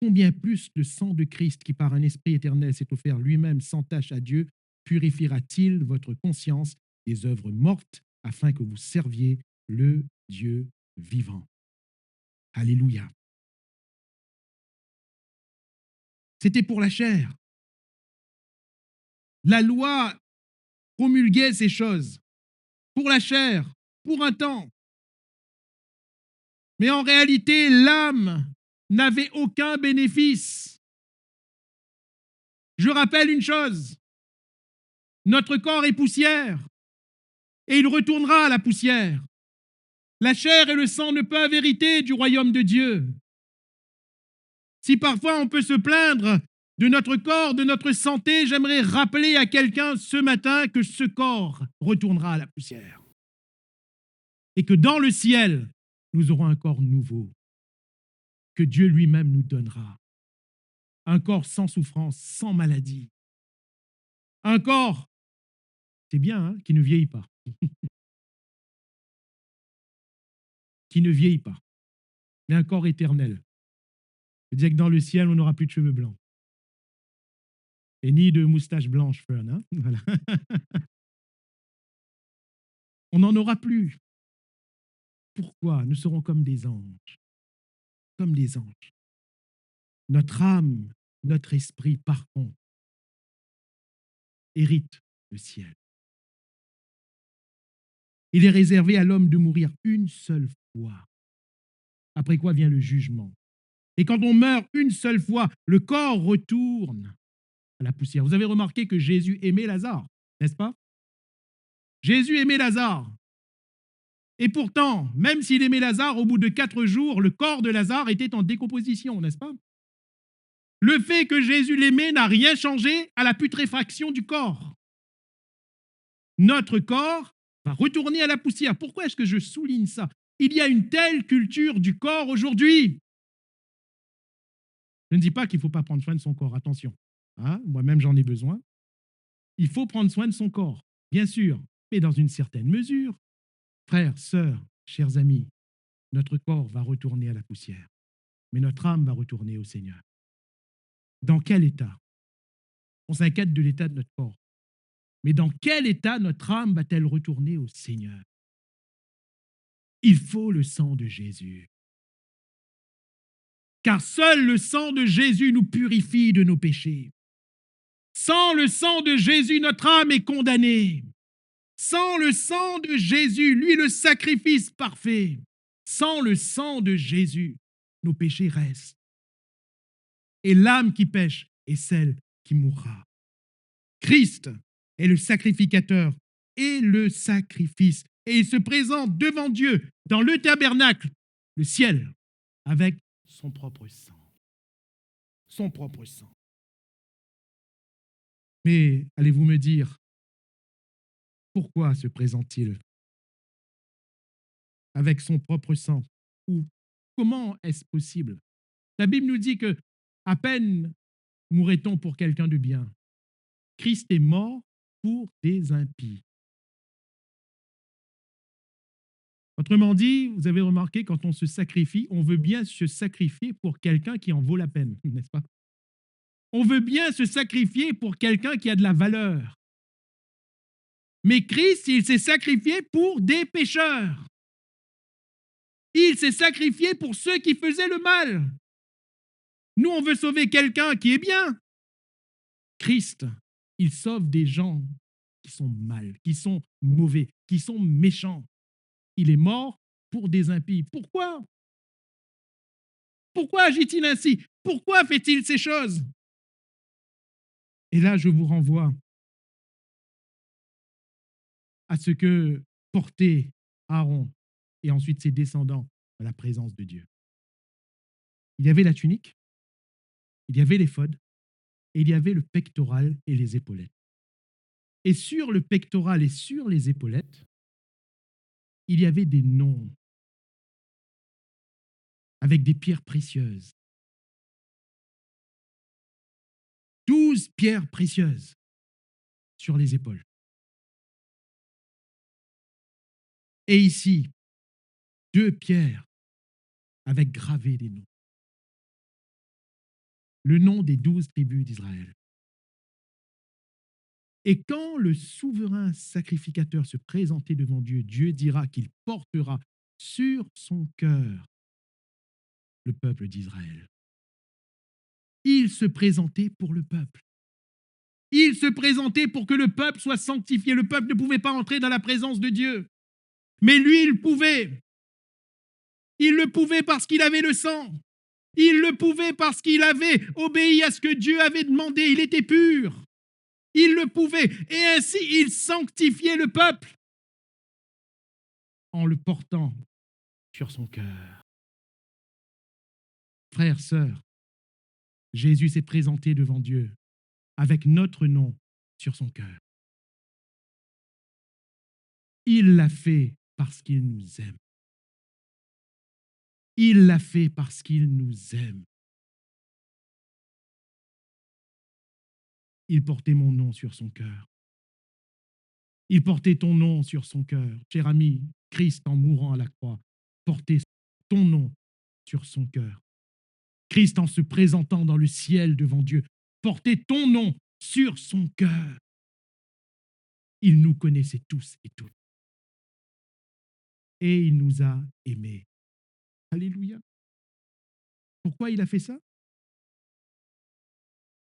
combien plus le sang de Christ qui par un esprit éternel s'est offert lui-même sans tache à Dieu, purifiera-t-il votre conscience des œuvres mortes afin que vous serviez le Dieu vivant. Alléluia. C'était pour la chair. La loi promulguait ces choses pour la chair, pour un temps. Mais en réalité, l'âme n'avait aucun bénéfice. Je rappelle une chose, notre corps est poussière et il retournera à la poussière. La chair et le sang ne peuvent hériter du royaume de Dieu. Si parfois on peut se plaindre de notre corps, de notre santé, j'aimerais rappeler à quelqu'un ce matin que ce corps retournera à la poussière. Et que dans le ciel, nous aurons un corps nouveau, que Dieu lui-même nous donnera. Un corps sans souffrance, sans maladie. Un corps, c'est bien, hein, qui ne vieillit pas. qui ne vieillit pas, mais un corps éternel. Je disais que dans le ciel, on n'aura plus de cheveux blancs. Et ni de moustache blanche, Fern. Hein. Voilà. On n'en aura plus. Pourquoi? Nous serons comme des anges. Comme des anges. Notre âme, notre esprit, par contre, hérite le ciel. Il est réservé à l'homme de mourir une seule fois. Après quoi vient le jugement. Et quand on meurt une seule fois, le corps retourne à la poussière. Vous avez remarqué que Jésus aimait Lazare, n'est-ce pas? Jésus aimait Lazare. Et pourtant, même s'il aimait Lazare, au bout de 4 jours, le corps de Lazare était en décomposition, n'est-ce pas? Le fait que Jésus l'aimait n'a rien changé à la putréfaction du corps. Notre corps va retourner à la poussière. Pourquoi est-ce que je souligne ça? Il y a une telle culture du corps aujourd'hui. Je ne dis pas qu'il ne faut pas prendre soin de son corps, attention. Hein, moi-même, j'en ai besoin. Il faut prendre soin de son corps, bien sûr, mais dans une certaine mesure. Frères, sœurs, chers amis, notre corps va retourner à la poussière, mais notre âme va retourner au Seigneur. Dans quel état? On s'inquiète de l'état de notre corps, mais dans quel état notre âme va-t-elle retourner au Seigneur? Il faut le sang de Jésus. Car seul le sang de Jésus nous purifie de nos péchés. Sans le sang de Jésus, notre âme est condamnée. Sans le sang de Jésus, lui le sacrifice parfait, sans le sang de Jésus, nos péchés restent. Et l'âme qui pêche est celle qui mourra. Christ est le sacrificateur et le sacrifice. Et il se présente devant Dieu dans le tabernacle, le ciel, avec son propre sang. Son propre sang. Mais allez-vous me dire, pourquoi se présente-t-il avec son propre sang? Ou comment est-ce possible? La Bible nous dit que à peine mourrait-on pour quelqu'un de bien. Christ est mort pour des impies. Autrement dit, vous avez remarqué, quand on se sacrifie, on veut bien se sacrifier pour quelqu'un qui en vaut la peine, n'est-ce pas? On veut bien se sacrifier pour quelqu'un qui a de la valeur. Mais Christ, il s'est sacrifié pour des pécheurs. Il s'est sacrifié pour ceux qui faisaient le mal. Nous, on veut sauver quelqu'un qui est bien. Christ, il sauve des gens qui sont mal, qui sont mauvais, qui sont méchants. Il est mort pour des impies. Pourquoi? Pourquoi agit-il ainsi? Pourquoi fait-il ces choses? Et là, je vous renvoie à ce que portaient Aaron et ensuite ses descendants à la présence de Dieu. Il y avait la tunique, il y avait l'éphod, et il y avait le pectoral et les épaulettes. Et sur le pectoral et sur les épaulettes, il y avait des noms avec des pierres précieuses. 12 pierres précieuses sur les épaules. Et ici, 2 pierres avec gravés des noms. Le nom des 12 tribus d'Israël. Et quand le souverain sacrificateur se présentait devant Dieu, Dieu dira qu'il portera sur son cœur le peuple d'Israël. Il se présentait pour le peuple. Il se présentait pour que le peuple soit sanctifié. Le peuple ne pouvait pas entrer dans la présence de Dieu. Mais lui, il pouvait. Il le pouvait parce qu'il avait le sang. Il le pouvait parce qu'il avait obéi à ce que Dieu avait demandé. Il était pur. Il le pouvait. Et ainsi, il sanctifiait le peuple en le portant sur son cœur. Frères, sœurs, Jésus s'est présenté devant Dieu avec notre nom sur son cœur. Il l'a fait parce qu'il nous aime. Il l'a fait parce qu'il nous aime. Il portait mon nom sur son cœur. Il portait ton nom sur son cœur. Cher ami, Christ, en mourant à la croix, porter ton nom sur son cœur. Christ, en se présentant dans le ciel devant Dieu, portait ton nom sur son cœur. Il nous connaissait tous et toutes. Et il nous a aimés. Alléluia. Pourquoi il a fait ça?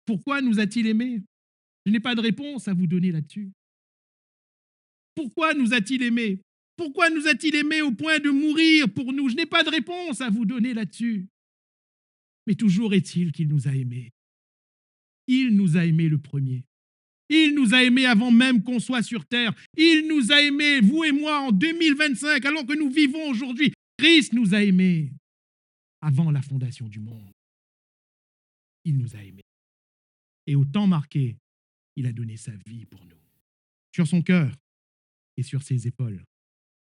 Pourquoi nous a-t-il aimés? Je n'ai pas de réponse à vous donner là-dessus. Pourquoi nous a-t-il aimés? Pourquoi nous a-t-il aimés au point de mourir pour nous? Je n'ai pas de réponse à vous donner là-dessus. Mais toujours est-il qu'il nous a aimés. Il nous a aimés le premier. Il nous a aimés avant même qu'on soit sur terre. Il nous a aimés, vous et moi, en 2025, alors que nous vivons aujourd'hui. Christ nous a aimés avant la fondation du monde. Il nous a aimés. Et au temps marqué, il a donné sa vie pour nous. Sur son cœur et sur ses épaules.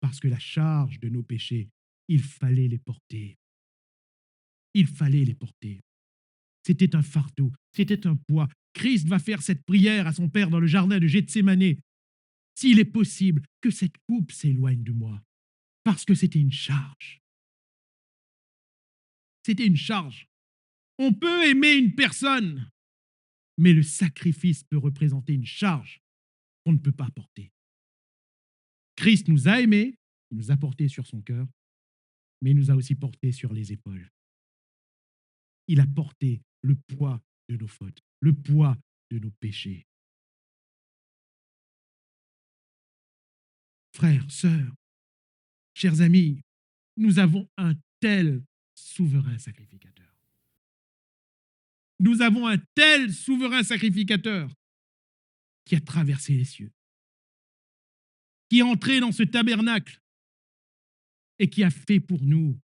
Parce que la charge de nos péchés, il fallait les porter. Il fallait les porter. C'était un fardeau, c'était un poids. Christ va faire cette prière à son Père dans le jardin de Gethsémanée. S'il est possible que cette coupe s'éloigne de moi, parce que c'était une charge. C'était une charge. On peut aimer une personne, mais le sacrifice peut représenter une charge qu'on ne peut pas porter. Christ nous a aimés, il nous a portés sur son cœur, mais il nous a aussi portés sur les épaules. Il a porté le poids de nos fautes, le poids de nos péchés. Frères, sœurs, chers amis, nous avons un tel souverain sacrificateur. Nous avons un tel souverain sacrificateur qui a traversé les cieux, qui est entré dans ce tabernacle et qui a fait pour nous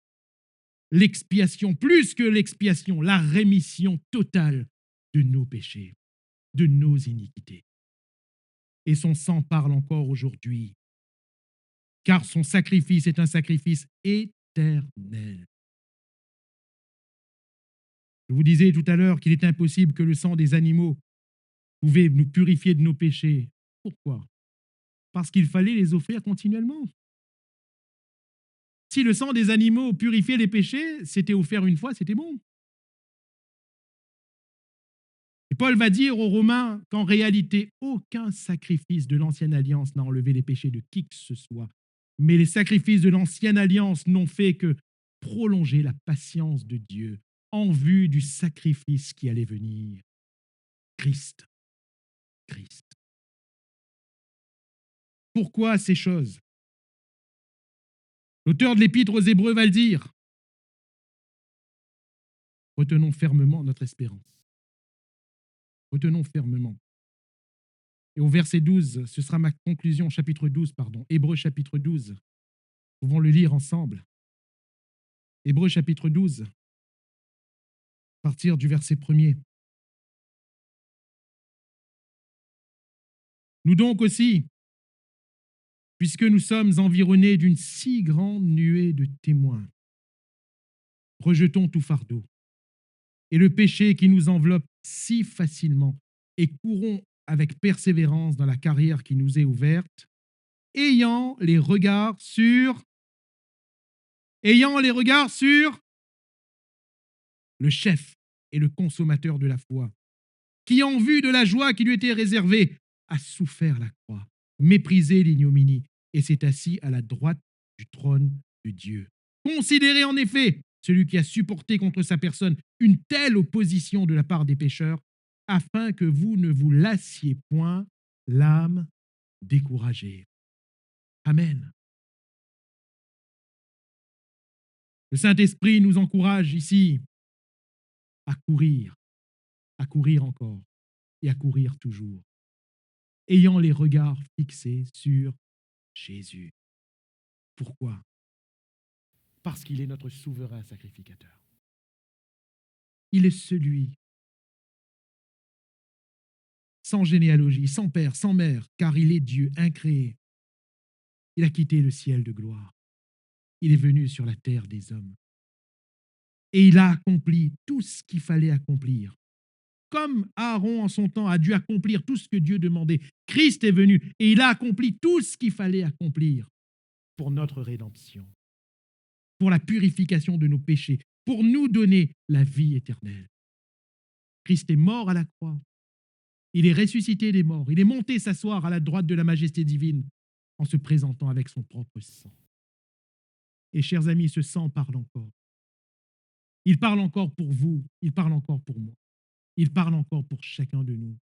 l'expiation, plus que l'expiation, la rémission totale de nos péchés, de nos iniquités. Et son sang parle encore aujourd'hui, car son sacrifice est un sacrifice éternel. Je vous disais tout à l'heure qu'il est impossible que le sang des animaux pouvait nous purifier de nos péchés. Pourquoi? Parce qu'il fallait les offrir continuellement. Si le sang des animaux purifiait les péchés, c'était offert une fois, c'était bon. Et Paul va dire aux Romains qu'en réalité, aucun sacrifice de l'ancienne alliance n'a enlevé les péchés de qui que ce soit. Mais les sacrifices de l'ancienne alliance n'ont fait que prolonger la patience de Dieu en vue du sacrifice qui allait venir. Christ. Christ. Pourquoi ces choses? L'auteur de l'Épître aux Hébreux va le dire. Retenons fermement notre espérance. Retenons fermement. Et au verset 12, ce sera ma conclusion, chapitre 12, pardon, Hébreux chapitre 12. Nous pouvons le lire ensemble. Hébreux chapitre 12, à partir du verset 1er. Nous donc aussi, puisque nous sommes environnés d'une si grande nuée de témoins, rejetons tout fardeau et le péché qui nous enveloppe si facilement et courons avec persévérance dans la carrière qui nous est ouverte, ayant les regards sur le chef et le consommateur de la foi, qui, en vue de la joie qui lui était réservée, a souffert la croix, méprisé l'ignominie, et s'est assis à la droite du trône de Dieu. Considérez en effet celui qui a supporté contre sa personne une telle opposition de la part des pécheurs, afin que vous ne vous lassiez point l'âme découragée. Amen. Le Saint-Esprit nous encourage ici à courir encore et à courir toujours, ayant les regards fixés sur Jésus. Pourquoi? Parce qu'il est notre souverain sacrificateur. Il est celui sans généalogie, sans père, sans mère, car il est Dieu incréé. Il a quitté le ciel de gloire. Il est venu sur la terre des hommes. Et il a accompli tout ce qu'il fallait accomplir. Comme Aaron en son temps a dû accomplir tout ce que Dieu demandait, Christ est venu et il a accompli tout ce qu'il fallait accomplir pour notre rédemption. pour la purification de nos péchés, pour nous donner la vie éternelle. Christ est mort à la croix. Il est ressuscité des morts. Il est monté s'asseoir à la droite de la majesté divine en se présentant avec son propre sang. Et chers amis, ce sang parle encore. Il parle encore pour vous. Il parle encore pour moi. Il parle encore pour chacun de nous.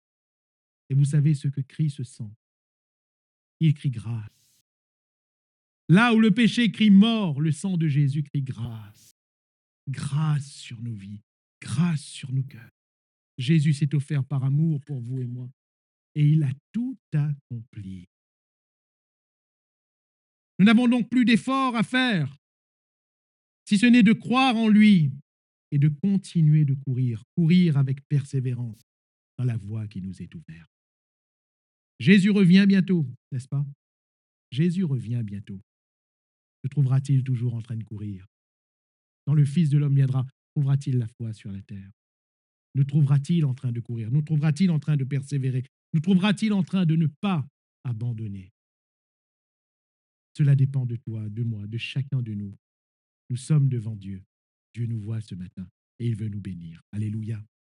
Et vous savez ce que crie ce sang? Il crie grâce. Là où le péché crie mort, le sang de Jésus crie grâce. Grâce sur nos vies, grâce sur nos cœurs. Jésus s'est offert par amour pour vous et moi. Et il a tout accompli. Nous n'avons donc plus d'efforts à faire, si ce n'est de croire en lui et de continuer de courir avec persévérance dans la voie qui nous est ouverte. Jésus revient bientôt, n'est-ce pas? Jésus revient bientôt. Se trouvera-t-il toujours en train de courir? Quand le Fils de l'homme viendra, trouvera-t-il la foi sur la terre? Nous trouvera-t-il en train de courir? Nous trouvera-t-il en train de persévérer? Nous trouvera-t-il en train de ne pas abandonner? Cela dépend de toi, de moi, de chacun de nous. Nous sommes devant Dieu. Dieu nous voit ce matin et il veut nous bénir. Alléluia.